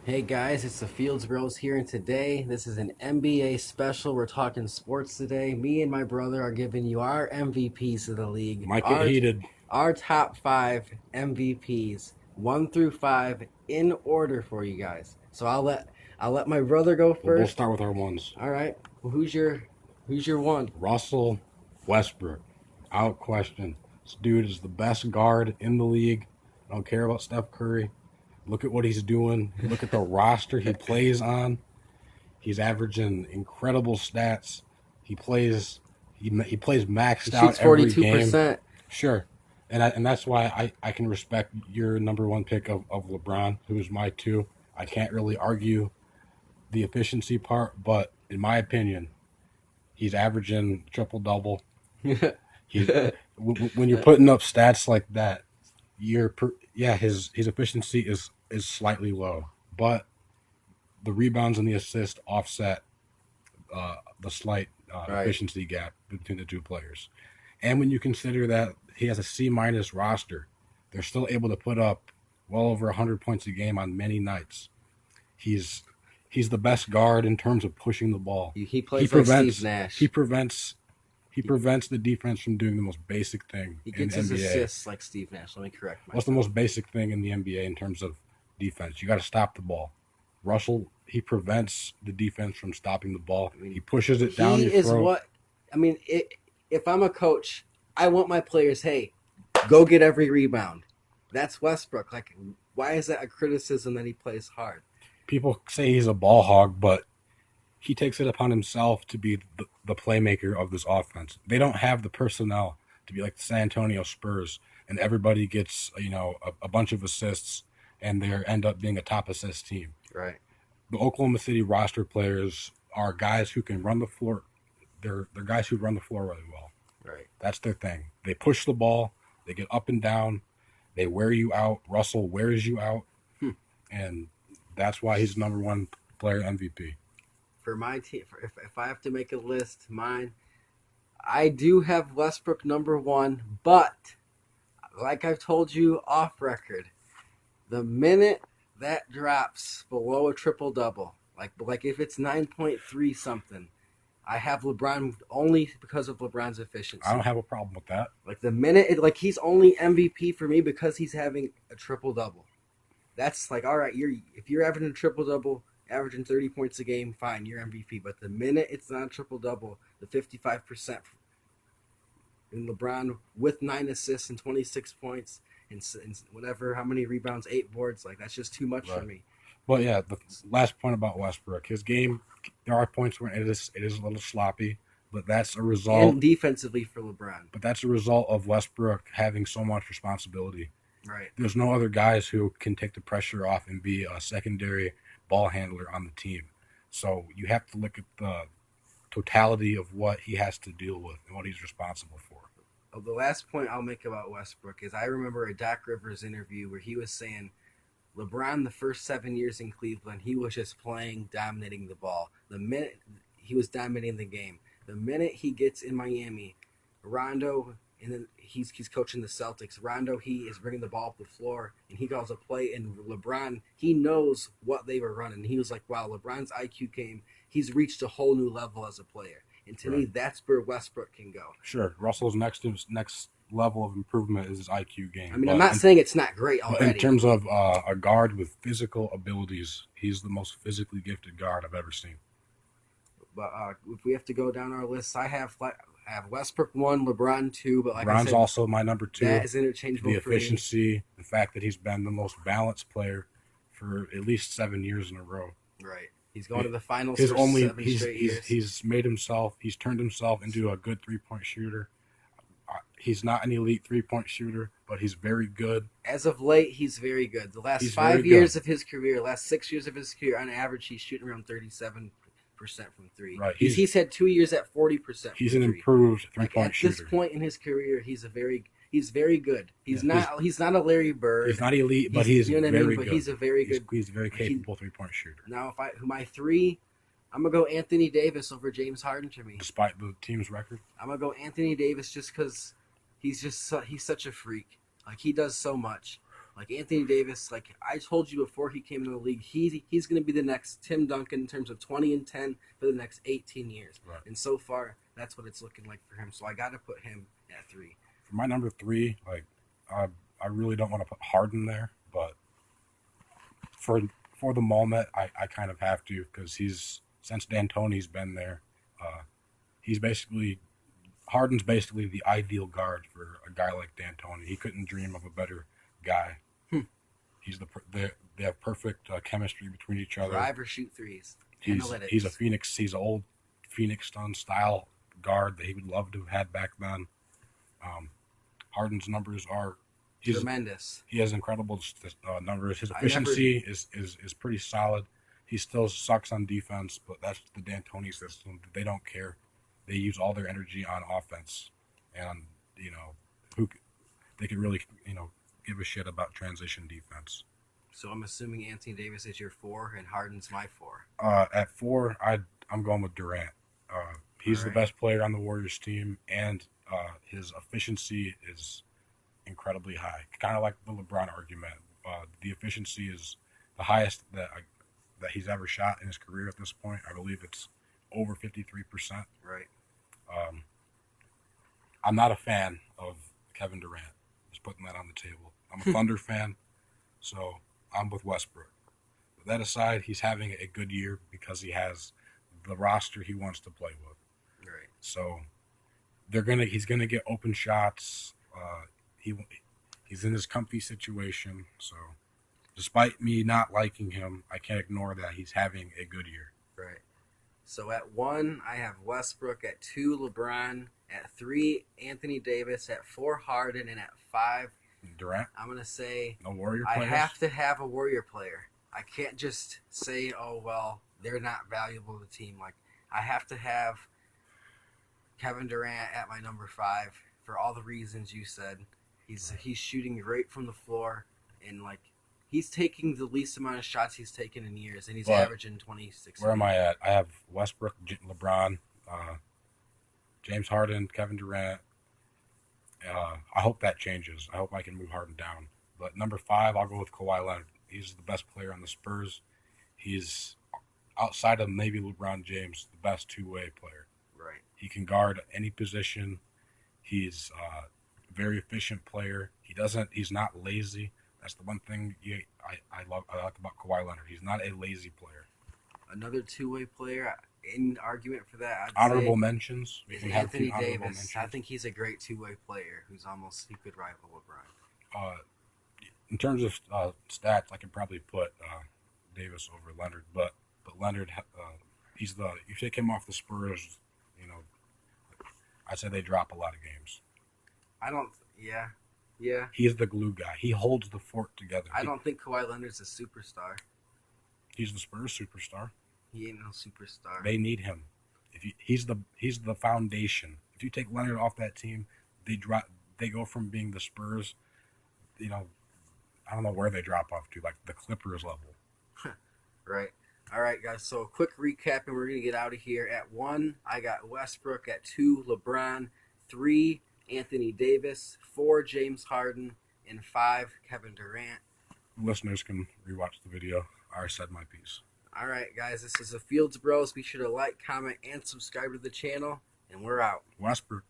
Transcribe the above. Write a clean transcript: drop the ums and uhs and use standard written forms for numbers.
Hey guys, it's the Fields Bros here, and today this is an NBA special. We're talking sports today. Me and my brother are giving you our MVPs of the league, Might get our heated. our top five MVPs, 1 through 5, in order for you guys. So I'll let my brother go We'll first. start with our ones. All right. Well, who's your one? Russell Westbrook, out question. This dude is the best guard in the league. I don't care about Steph Curry. Look at what he's doing. Look at the roster he plays on. He's averaging incredible stats. He plays he plays He maxed out shoots every game. 42%. Sure. And that's why I can respect your number one pick of LeBron, who is my two. I can't really argue the efficiency part, but in my opinion, he's averaging triple double. He's when you're putting up stats like that, his efficiency is slightly low, but the rebounds and the assists offset the slight Right. efficiency gap between the two players. And when you consider that he has a C-minus roster, they're still able to put up well over 100 points a game on many nights. He's he's the best guard in terms of pushing the ball. He He plays like Steve prevents he Nash. prevents he He, prevents the defense from doing the most basic thing he in gets the his NBA. assists like Steve Nash. Let me correct What's the myself. most basic thing in the NBA in terms of defense? You got to stop the ball. Russell, he prevents the defense from stopping the ball. I mean, He pushes it down he your is throat. what I mean. If I'm a coach, I want my players. Hey, go get every rebound. That's Westbrook. Like, why is that a criticism that he plays hard? People say he's a ball hog, but he takes it upon himself to be the playmaker of this offense. They don't have the personnel to be like the San Antonio Spurs, and everybody gets a bunch of assists, and they end up being a top assist team. Right. The Oklahoma City roster players are guys who can run the floor. They're guys who run the floor really well. Right. That's their thing. They push the ball. They get up and down. They wear you out. Russell wears you out, Hmm. and that's why he's number one player MVP. For my team, if I have to make a list, mine, I do have Westbrook number one, but like I've told you off record, the minute that drops below a triple double, like if it's 9.3 something, I have LeBron only because of LeBron's I don't efficiency. have a problem with that. Like the minute, like he's only MVP for me because he's having a triple double. That's like, all right, if you're averaging a triple double, averaging 30 points a game, fine, you're MVP. But the minute it's not a triple double, the 55% in LeBron with 9 assists and 26 points and whatever, how many rebounds, 8 boards, like that's just too much for Right. me. But yeah, the last point about Westbrook, his game, there are points where it is a little sloppy, but that's a result. And defensively for LeBron. But that's a result of Westbrook having so much responsibility. Right. There's no other guys who can take the pressure off and be a secondary ball handler on the team. So you have to look at the totality of what he has to deal with and what he's responsible for. The last point I'll make about Westbrook is I remember a Doc Rivers interview where he was saying LeBron, the first 7 years in Cleveland, he was just playing, dominating the ball. The minute he was dominating the game, the minute he gets in Miami, Rondo, and then he's coaching the Celtics. Rondo, he is bringing the ball up the floor, and he calls a play. And LeBron, he knows what they were running. He was like, "Wow, LeBron's IQ game. He's reached a whole new level as a player." And to me, Right. that's where Westbrook can go. Sure. Russell's next level of improvement is his IQ I game, mean, I'm not saying it's not great but in already, terms of a guard with physical abilities, he's the most physically gifted guard I've ever seen. but if we have to go down our list, I have Westbrook one, LeBron two, but like I Bron's said, also my number that two. is interchangeable The for me. efficiency, the fact that he's been the most balanced player for at least 7 years in a row. Right. He's going to the finals His for only seven straight years. he's turned himself into a good 3 point shooter. He's not an elite 3 point shooter, but he's very good. As of late, he's very good. The last He's very five good. years of his career, last 6 years of his career, on average, he's shooting around 37% from three. Right. He's had 2 years at 40% He's from an three. improved three Like at point this shooter. point in his career, he's very good. Yeah, He's not a Larry he's Bird. not elite, but he is You know what I mean. very But good. he's a very good. He's a very He, capable 3 point shooter, now if I my three, I'm gonna go Anthony Davis over James Harden for me. despite the team's record. I'm gonna go Anthony Davis just because he's such a freak. Like he does so much. Like Anthony Davis, like I told you before he came into the league, he's going to be the next Tim Duncan in terms of 20 and 10 for the next 18 years. Right. And so far, that's what it's looking like for him. So I got to put him at 3. For my number 3, like I really don't want to put Harden there, but for the moment, I kind of have to, because since D'Antoni's been there, Harden's basically the ideal guard for a guy like D'Antoni. He couldn't dream of a better guy. They have perfect chemistry between each other. Drive or shoot threes. He's a Phoenix. He's an old Phoenix Sun style guard that he would love to have had back then. Harden's numbers are tremendous. He has incredible numbers. His efficiency is pretty solid. He still sucks on defense, but that's the D'Antoni system. They don't care. They use all their energy on offense, and they could really give a shit about transition defense. So I'm assuming Anthony Davis is your 4 and Harden's my 4. At 4, I'm going with Durant. He's the best player on the Warriors team, and his efficiency is incredibly high. Kind of like the LeBron argument. The efficiency is the highest that he's ever shot in his career at this point. I believe it's over 53%. Right. I'm not a fan of Kevin Durant. Just putting that on the table. I'm a Thunder fan, so I'm with Westbrook. But that aside, he's having a good year because he has the roster he wants to play with. Right. So he's gonna get open shots. He's in his comfy situation. So despite me not liking him, I can't ignore that he's having a good year. Right. So at 1, I have Westbrook. At 2, LeBron. At 3, Anthony Davis. At 4, Harden. And at 5, Durant. I'm going to say no Warrior I players? have to have a Warrior player. I can't just say, oh, well, they're not valuable to the team. Like, I have to have Kevin Durant at my number 5 for all the reasons you said. He's shooting great from the floor, and like he's taking the least amount of shots he's taken in years, and he's averaging 26. Where am I at? I have Westbrook, LeBron, James Harden, Kevin Durant. I hope that changes. I hope I can move Harden down. But number 5, I'll go with Kawhi Leonard. He's the best player on the Spurs. He's, outside of maybe LeBron James, the best two-way player. Right. He can guard any position. He's a very efficient player. He's not lazy. That's the one thing I like about Kawhi Leonard. He's not a lazy player. Another two-way player, in argument for that, honorable mentions. We can have Anthony Davis. I think he's a great two-way player he could rival LeBron. In terms of stats, I could probably put Davis over Leonard, but Leonard, you take him off the Spurs, I'd say they drop a lot of games. Yeah. He's the glue guy. He holds the fort together. I don't think Kawhi Leonard's a superstar. He's the Spurs superstar. He ain't no superstar. They need him. He's the foundation. If you take Leonard off that team, they go from being the Spurs, I don't know where they drop off to, like the Clippers level. Right. All right, guys. So a quick recap, and we're going to get out of here. At 1, I got Westbrook. At 2, LeBron. 3, Anthony Davis. 4, James Harden. And 5, Kevin Durant. Listeners can rewatch the video. I said my piece. All right, guys. This is the Fields Bros. Be sure to like, comment, and subscribe to the channel. And we're out. Westbrook.